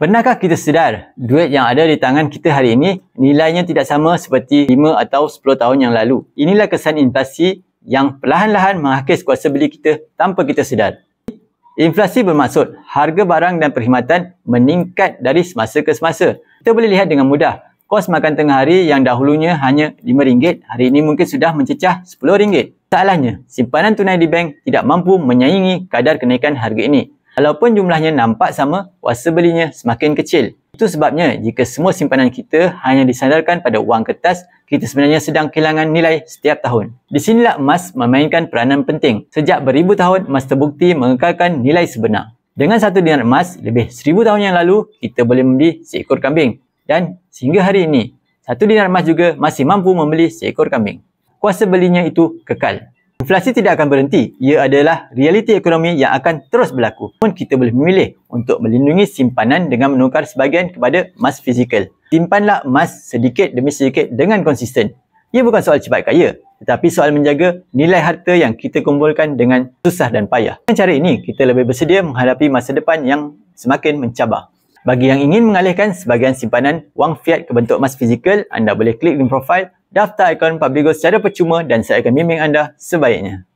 Pernahkah kita sedar duit yang ada di tangan kita hari ini nilainya tidak sama seperti 5 atau 10 tahun yang lalu? Inilah kesan inflasi yang perlahan-lahan menghakis kuasa beli kita tanpa kita sedar. Inflasi bermaksud harga barang dan perkhidmatan meningkat dari semasa ke semasa. Kita boleh lihat dengan mudah, kos makan tengah hari yang dahulunya hanya RM5, hari ini mungkin sudah mencecah RM10. Salahnya, simpanan tunai di bank tidak mampu menyaingi kadar kenaikan harga ini. Walaupun jumlahnya nampak sama, kuasa belinya semakin kecil. Itu sebabnya jika semua simpanan kita hanya disandarkan pada wang kertas, kita sebenarnya sedang kehilangan nilai setiap tahun. Di sinilah emas memainkan peranan penting. Sejak beribu tahun, emas terbukti mengekalkan nilai sebenar. Dengan 1 dinar emas, lebih 1000 tahun yang lalu, kita boleh membeli seekor kambing. Dan sehingga hari ini, 1 dinar emas juga masih mampu membeli seekor kambing. Kuasa belinya itu kekal. Inflasi tidak akan berhenti. Ia adalah realiti ekonomi yang akan terus berlaku. Namun kita boleh memilih untuk melindungi simpanan dengan menukar sebahagian kepada emas fizikal. Simpanlah emas sedikit demi sedikit dengan konsisten. Ia bukan soal cepat kaya, tetapi soal menjaga nilai harta yang kita kumpulkan dengan susah dan payah. Dengan cara ini, kita lebih bersedia menghadapi masa depan yang semakin mencabar. Bagi yang ingin mengalihkan sebahagian simpanan wang fiat ke bentuk emas fizikal, anda boleh klik link profil, daftar akaun Publigo secara percuma dan saya akan bimbing anda sebaiknya.